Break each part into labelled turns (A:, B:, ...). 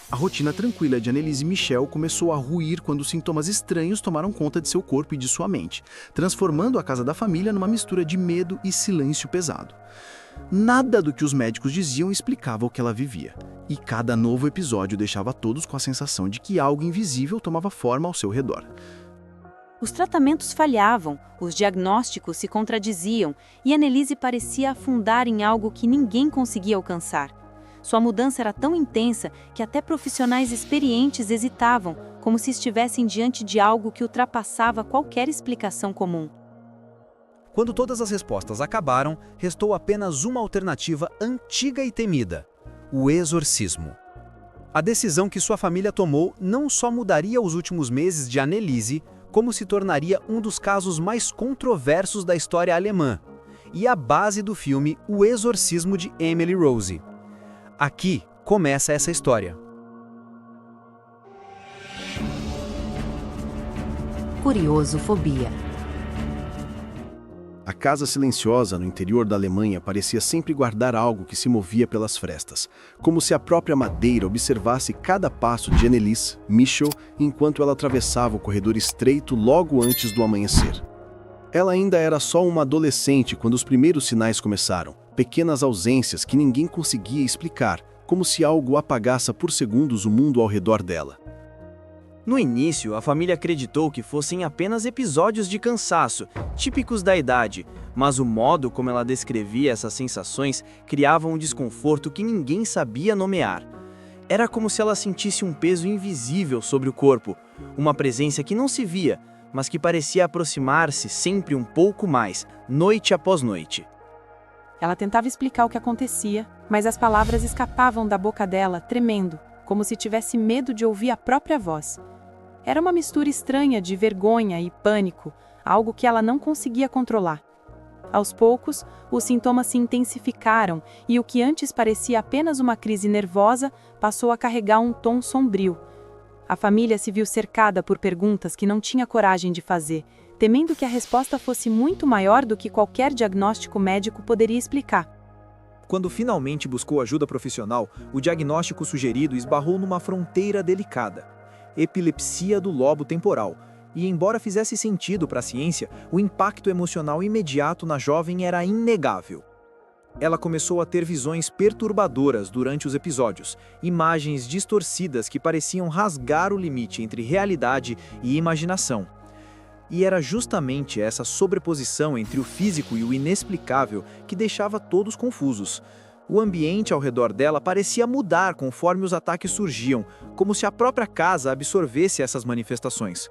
A: A rotina tranquila de Annelise Michel começou a ruir quando sintomas estranhos tomaram conta de seu corpo e de sua mente, transformando a casa da família numa mistura de medo e silêncio pesado. Nada do que os médicos diziam explicava o que ela vivia, e cada novo episódio deixava todos com a sensação de que algo invisível tomava forma ao seu redor.
B: Os tratamentos falhavam, os diagnósticos se contradiziam e Annelise parecia afundar em algo que ninguém conseguia alcançar. Sua mudança era tão intensa que até profissionais experientes hesitavam, como se estivessem diante de algo que ultrapassava qualquer explicação comum.
C: Quando todas as respostas acabaram, restou apenas uma alternativa antiga e temida: o exorcismo. A decisão que sua família tomou não só mudaria os últimos meses de Annelise, como se tornaria um dos casos mais controversos da história alemã, e a base do filme O Exorcismo de Emily Rose. Aqui começa essa história.
D: Curiosofobia.
A: A casa silenciosa no interior da Alemanha parecia sempre guardar algo que se movia pelas frestas, como se a própria madeira observasse cada passo de Annelise Michel enquanto ela atravessava o corredor estreito logo antes do amanhecer. Ela ainda era só uma adolescente quando os primeiros sinais começaram, pequenas ausências que ninguém conseguia explicar, como se algo apagasse por segundos o mundo ao redor dela.
E: No início, a família acreditou que fossem apenas episódios de cansaço, típicos da idade, mas o modo como ela descrevia essas sensações criava um desconforto que ninguém sabia nomear. Era como se ela sentisse um peso invisível sobre o corpo, uma presença que não se via, mas que parecia aproximar-se sempre um pouco mais, noite após noite.
F: Ela tentava explicar o que acontecia, mas as palavras escapavam da boca dela, tremendo, como se tivesse medo de ouvir a própria voz. Era uma mistura estranha de vergonha e pânico, algo que ela não conseguia controlar. Aos poucos, os sintomas se intensificaram e o que antes parecia apenas uma crise nervosa passou a carregar um tom sombrio. A família se viu cercada por perguntas que não tinha coragem de fazer, temendo que a resposta fosse muito maior do que qualquer diagnóstico médico poderia explicar.
G: Quando finalmente buscou ajuda profissional, o diagnóstico sugerido esbarrou numa fronteira delicada: epilepsia do lobo temporal. E embora fizesse sentido para a ciência, o impacto emocional imediato na jovem era inegável. Ela começou a ter visões perturbadoras durante os episódios, imagens distorcidas que pareciam rasgar o limite entre realidade e imaginação. E era justamente essa sobreposição entre o físico e o inexplicável que deixava todos confusos. O ambiente ao redor dela parecia mudar conforme os ataques surgiam, como se a própria casa absorvesse essas manifestações.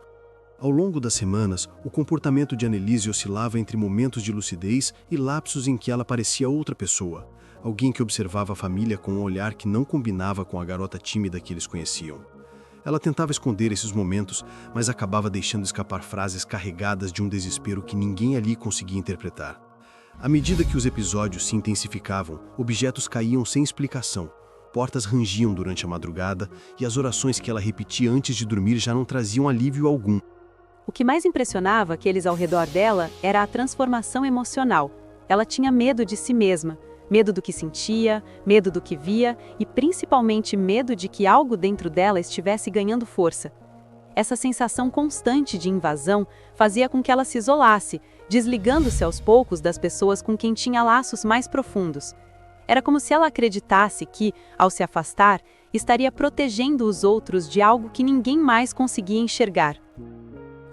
A: Ao longo das semanas, o comportamento de Annelise oscilava entre momentos de lucidez e lapsos em que ela parecia outra pessoa, alguém que observava a família com um olhar que não combinava com a garota tímida que eles conheciam. Ela tentava esconder esses momentos, mas acabava deixando escapar frases carregadas de um desespero que ninguém ali conseguia interpretar. À medida que os episódios se intensificavam, objetos caíam sem explicação, portas rangiam durante a madrugada e as orações que ela repetia antes de dormir já não traziam alívio algum.
B: O que mais impressionava aqueles ao redor dela era a transformação emocional. Ela tinha medo de si mesma, medo do que sentia, medo do que via e principalmente medo de que algo dentro dela estivesse ganhando força. Essa sensação constante de invasão fazia com que ela se isolasse, desligando-se aos poucos das pessoas com quem tinha laços mais profundos. Era como se ela acreditasse que, ao se afastar, estaria protegendo os outros de algo que ninguém mais conseguia enxergar.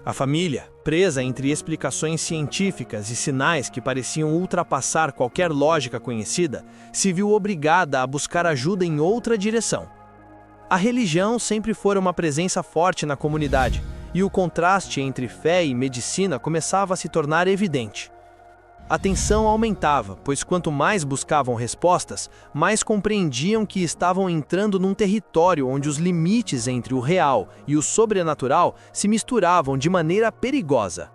E: A família, presa entre explicações científicas e sinais que pareciam ultrapassar qualquer lógica conhecida, se viu obrigada a buscar ajuda em outra direção. A religião sempre fora uma presença forte na comunidade, e o contraste entre fé e medicina começava a se tornar evidente. A tensão aumentava, pois quanto mais buscavam respostas, mais compreendiam que estavam entrando num território onde os limites entre o real e o sobrenatural se misturavam de maneira perigosa.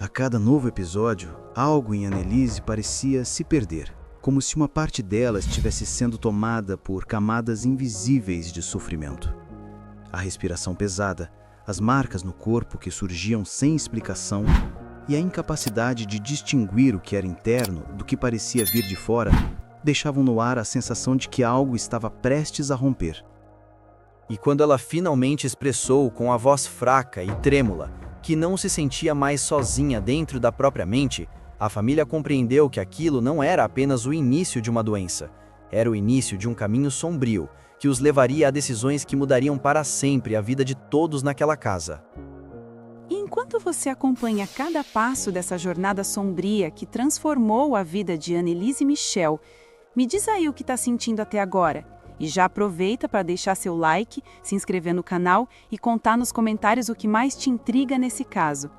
H: A cada novo episódio, algo em Annelise parecia se perder, como se uma parte dela estivesse sendo tomada por camadas invisíveis de sofrimento. A respiração pesada, as marcas no corpo que surgiam sem explicação, e a incapacidade de distinguir o que era interno do que parecia vir de fora deixavam no ar a sensação de que algo estava prestes a romper.
C: E quando ela finalmente expressou com a voz fraca e trêmula que não se sentia mais sozinha dentro da própria mente, a família compreendeu que aquilo não era apenas o início de uma doença, era o início de um caminho sombrio que os levaria a decisões que mudariam para sempre a vida de todos naquela casa.
F: E enquanto você acompanha cada passo dessa jornada sombria que transformou a vida de Annelise Michel, me diz aí o que está sentindo até agora. E já aproveita para deixar seu like, se inscrever no canal e contar nos comentários o que mais te intriga nesse caso.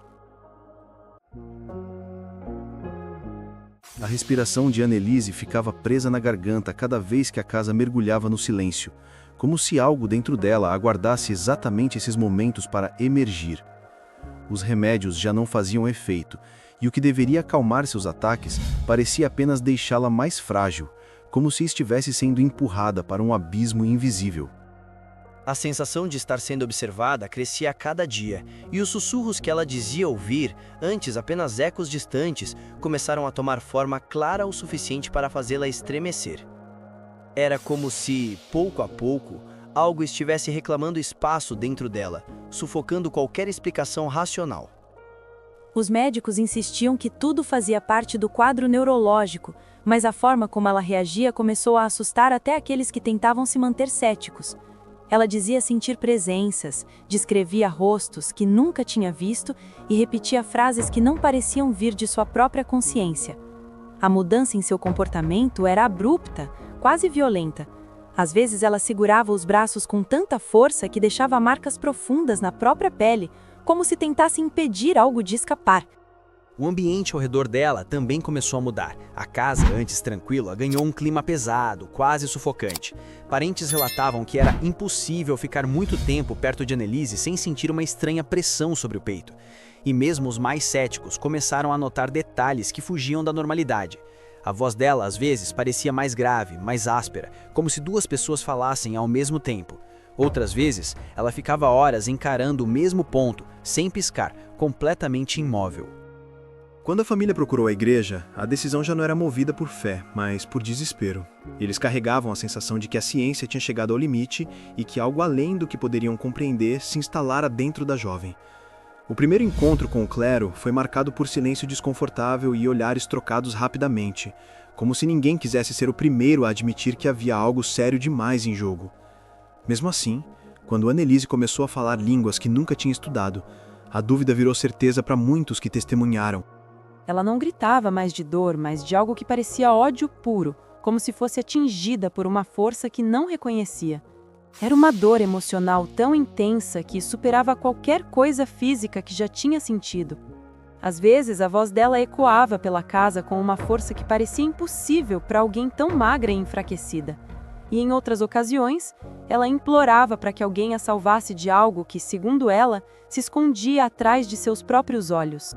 A: A respiração de Annelise ficava presa na garganta cada vez que a casa mergulhava no silêncio, como se algo dentro dela aguardasse exatamente esses momentos para emergir. Os remédios já não faziam efeito, e o que deveria acalmar seus ataques parecia apenas deixá-la mais frágil, como se estivesse sendo empurrada para um abismo invisível.
C: A sensação de estar sendo observada crescia a cada dia, e os sussurros que ela dizia ouvir, antes apenas ecos distantes, começaram a tomar forma clara o suficiente para fazê-la estremecer. Era como se, pouco a pouco, algo estivesse reclamando espaço dentro dela, sufocando qualquer explicação racional.
B: Os médicos insistiam que tudo fazia parte do quadro neurológico, mas a forma como ela reagia começou a assustar até aqueles que tentavam se manter céticos. Ela dizia sentir presenças, descrevia rostos que nunca tinha visto e repetia frases que não pareciam vir de sua própria consciência. A mudança em seu comportamento era abrupta, quase violenta. Às vezes ela segurava os braços com tanta força que deixava marcas profundas na própria pele, como se tentasse impedir algo de escapar.
C: O ambiente ao redor dela também começou a mudar. A casa, antes tranquila, ganhou um clima pesado, quase sufocante. Parentes relatavam que era impossível ficar muito tempo perto de Annelise sem sentir uma estranha pressão sobre o peito. E mesmo os mais céticos começaram a notar detalhes que fugiam da normalidade. A voz dela, às vezes, parecia mais grave, mais áspera, como se duas pessoas falassem ao mesmo tempo. Outras vezes, ela ficava horas encarando o mesmo ponto, sem piscar, completamente imóvel.
A: Quando a família procurou a igreja, a decisão já não era movida por fé, mas por desespero. Eles carregavam a sensação de que a ciência tinha chegado ao limite e que algo além do que poderiam compreender se instalara dentro da jovem. O primeiro encontro com o clero foi marcado por silêncio desconfortável e olhares trocados rapidamente, como se ninguém quisesse ser o primeiro a admitir que havia algo sério demais em jogo. Mesmo assim, quando Annelise começou a falar línguas que nunca tinha estudado, a dúvida virou certeza para muitos que testemunharam.
F: Ela não gritava mais de dor, mas de algo que parecia ódio puro, como se fosse atingida por uma força que não reconhecia. Era uma dor emocional tão intensa que superava qualquer coisa física que já tinha sentido. Às vezes, a voz dela ecoava pela casa com uma força que parecia impossível para alguém tão magra e enfraquecida. E em outras ocasiões, ela implorava para que alguém a salvasse de algo que, segundo ela, se escondia atrás de seus próprios olhos.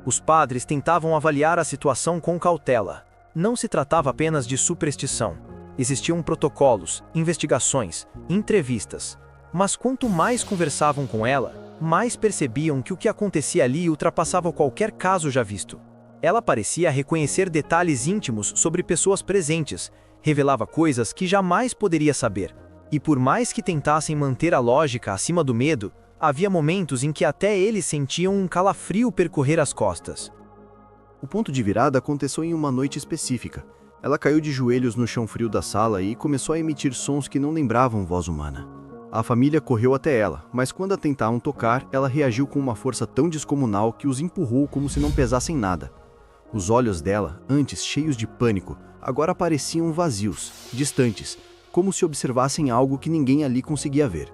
E: Os padres tentavam avaliar a situação com cautela. Não se tratava apenas de superstição. Existiam protocolos, investigações, entrevistas. Mas quanto mais conversavam com ela, mais percebiam que o que acontecia ali ultrapassava qualquer caso já visto. Ela parecia reconhecer detalhes íntimos sobre pessoas presentes, revelava coisas que jamais poderia saber. E por mais que tentassem manter a lógica acima do medo, havia momentos em que até eles sentiam um calafrio percorrer as costas.
A: O ponto de virada aconteceu em uma noite específica. Ela caiu de joelhos no chão frio da sala e começou a emitir sons que não lembravam voz humana. A família correu até ela, mas quando a tentaram tocar, ela reagiu com uma força tão descomunal que os empurrou como se não pesassem nada. Os olhos dela, antes cheios de pânico, agora pareciam vazios, distantes, como se observassem algo que ninguém ali conseguia ver.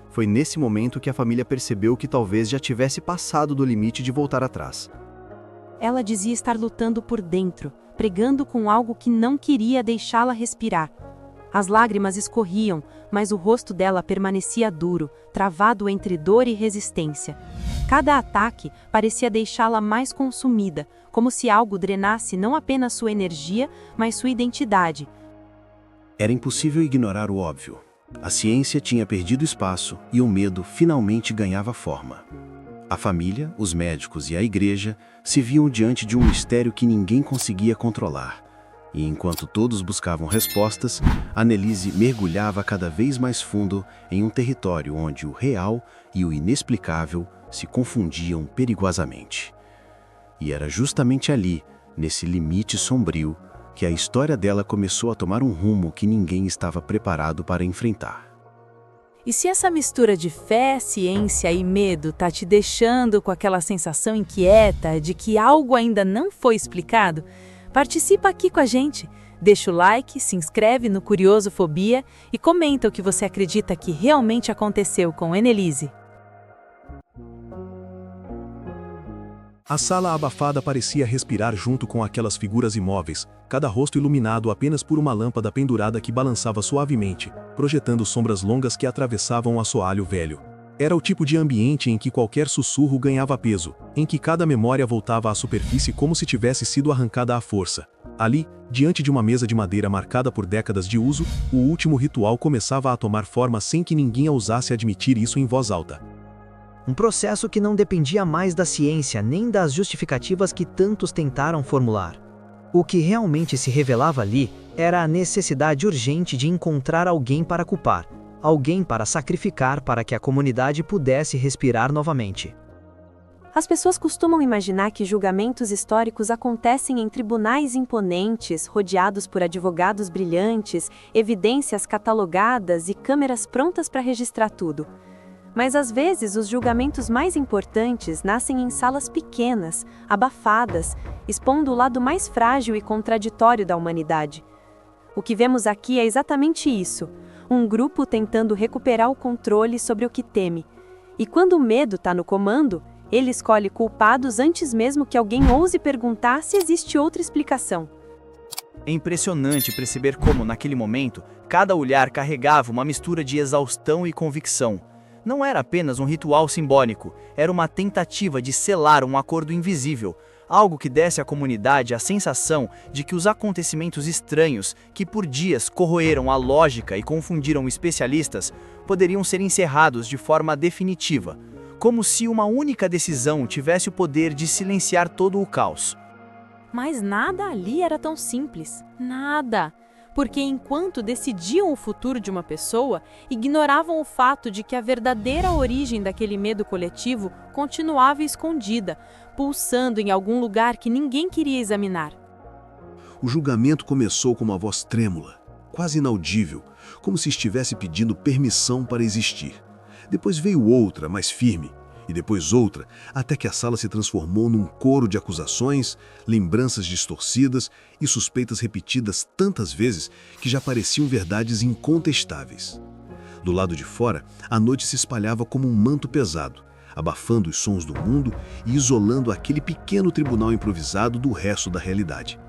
A: Foi nesse momento que a família percebeu que talvez já tivesse passado do limite de voltar atrás.
F: Ela dizia estar lutando por dentro, pregando com algo que não queria deixá-la respirar. As lágrimas escorriam, mas o rosto dela permanecia duro, travado entre dor e resistência. Cada ataque parecia deixá-la mais consumida, como se algo drenasse não apenas sua energia, mas sua identidade.
A: Era impossível ignorar o óbvio. A ciência tinha perdido espaço e o medo finalmente ganhava forma. A família, os médicos e a igreja se viam diante de um mistério que ninguém conseguia controlar. E enquanto todos buscavam respostas, Annelise mergulhava cada vez mais fundo em um território onde o real e o inexplicável se confundiam perigosamente. E era justamente ali, nesse limite sombrio, que a história dela começou a tomar um rumo que ninguém estava preparado para enfrentar.
I: E se essa mistura de fé, ciência e medo tá te deixando com aquela sensação inquieta de que algo ainda não foi explicado, participa aqui com a gente. Deixa o like, se inscreve no Curiosofobia e comenta o que você acredita que realmente aconteceu com Annelise.
J: A sala abafada parecia respirar junto com aquelas figuras imóveis, cada rosto iluminado apenas por uma lâmpada pendurada que balançava suavemente, projetando sombras longas que atravessavam o assoalho velho. Era o tipo de ambiente em que qualquer sussurro ganhava peso, em que cada memória voltava à superfície como se tivesse sido arrancada à força. Ali, diante de uma mesa de madeira marcada por décadas de uso, o último ritual começava a tomar forma sem que ninguém ousasse admitir isso em voz alta.
K: Um processo que não dependia mais da ciência nem das justificativas que tantos tentaram formular. O que realmente se revelava ali era a necessidade urgente de encontrar alguém para culpar, alguém para sacrificar para que a comunidade pudesse respirar novamente.
B: As pessoas costumam imaginar que julgamentos históricos acontecem em tribunais imponentes, rodeados por advogados brilhantes, evidências catalogadas e câmeras prontas para registrar tudo. Mas às vezes os julgamentos mais importantes nascem em salas pequenas, abafadas, expondo o lado mais frágil e contraditório da humanidade. O que vemos aqui é exatamente isso, um grupo tentando recuperar o controle sobre o que teme. E quando o medo está no comando, ele escolhe culpados antes mesmo que alguém ouse perguntar se existe outra explicação.
L: É impressionante perceber como, naquele momento, cada olhar carregava uma mistura de exaustão e convicção. Não era apenas um ritual simbólico, era uma tentativa de selar um acordo invisível, algo que desse à comunidade a sensação de que os acontecimentos estranhos, que por dias corroeram a lógica e confundiram especialistas, poderiam ser encerrados de forma definitiva, como se uma única decisão tivesse o poder de silenciar todo o caos.
F: Mas nada ali era tão simples. Nada. Porque enquanto decidiam o futuro de uma pessoa, ignoravam o fato de que a verdadeira origem daquele medo coletivo continuava escondida, pulsando em algum lugar que ninguém queria examinar.
A: O julgamento começou com uma voz trêmula, quase inaudível, como se estivesse pedindo permissão para existir. Depois veio outra, mais firme, e depois outra, até que a sala se transformou num coro de acusações, lembranças distorcidas e suspeitas repetidas tantas vezes que já pareciam verdades incontestáveis. Do lado de fora, a noite se espalhava como um manto pesado, abafando os sons do mundo e isolando aquele pequeno tribunal improvisado do resto da realidade.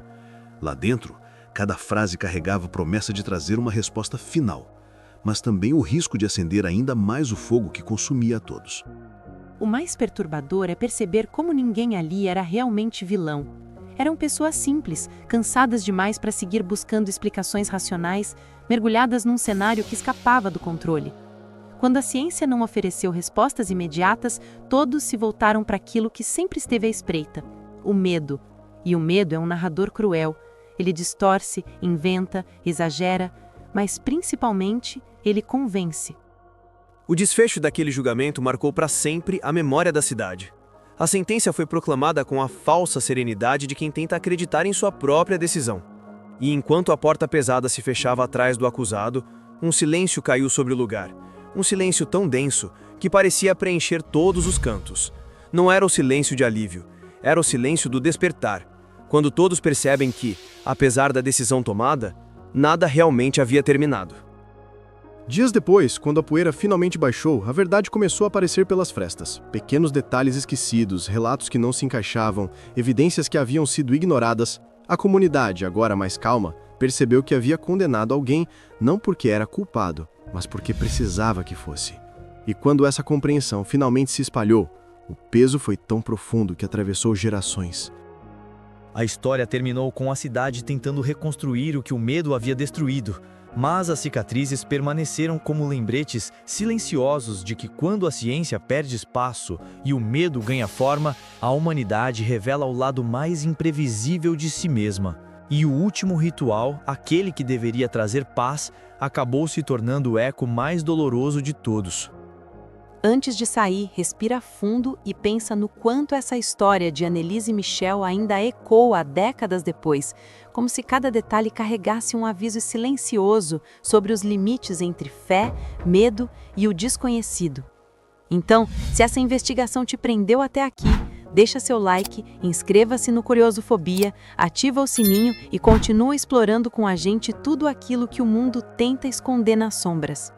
A: Lá dentro, cada frase carregava a promessa de trazer uma resposta final, mas também o risco de acender ainda mais o fogo que consumia a todos.
F: O mais perturbador é perceber como ninguém ali era realmente vilão. Eram pessoas simples, cansadas demais para seguir buscando explicações racionais, mergulhadas num cenário que escapava do controle. Quando a ciência não ofereceu respostas imediatas, todos se voltaram para aquilo que sempre esteve à espreita: o medo. E o medo é um narrador cruel. Ele distorce, inventa, exagera, mas principalmente ele convence.
M: O desfecho daquele julgamento marcou para sempre a memória da cidade. A sentença foi proclamada com a falsa serenidade de quem tenta acreditar em sua própria decisão. E enquanto a porta pesada se fechava atrás do acusado, um silêncio caiu sobre o lugar. Um silêncio tão denso que parecia preencher todos os cantos. Não era o silêncio de alívio, era o silêncio do despertar, quando todos percebem que, apesar da decisão tomada, nada realmente havia terminado.
N: Dias depois, quando a poeira finalmente baixou, a verdade começou a aparecer pelas frestas. Pequenos detalhes esquecidos, relatos que não se encaixavam, evidências que haviam sido ignoradas. A comunidade, agora mais calma, percebeu que havia condenado alguém não porque era culpado, mas porque precisava que fosse. E quando essa compreensão finalmente se espalhou, o peso foi tão profundo que atravessou gerações.
C: A história terminou com a cidade tentando reconstruir o que o medo havia destruído. Mas as cicatrizes permaneceram como lembretes silenciosos de que quando a ciência perde espaço e o medo ganha forma, a humanidade revela o lado mais imprevisível de si mesma.
G: E o último ritual, aquele que deveria trazer paz, acabou se tornando o eco mais doloroso de todos.
B: Antes de sair, respira fundo e pensa no quanto essa história de Annelise Michel ainda ecoa décadas depois, como se cada detalhe carregasse um aviso silencioso sobre os limites entre fé, medo e o desconhecido. Então, se essa investigação te prendeu até aqui, deixa seu like, inscreva-se no Curiosofobia, ativa o sininho e continua explorando com a gente tudo aquilo que o mundo tenta esconder nas sombras.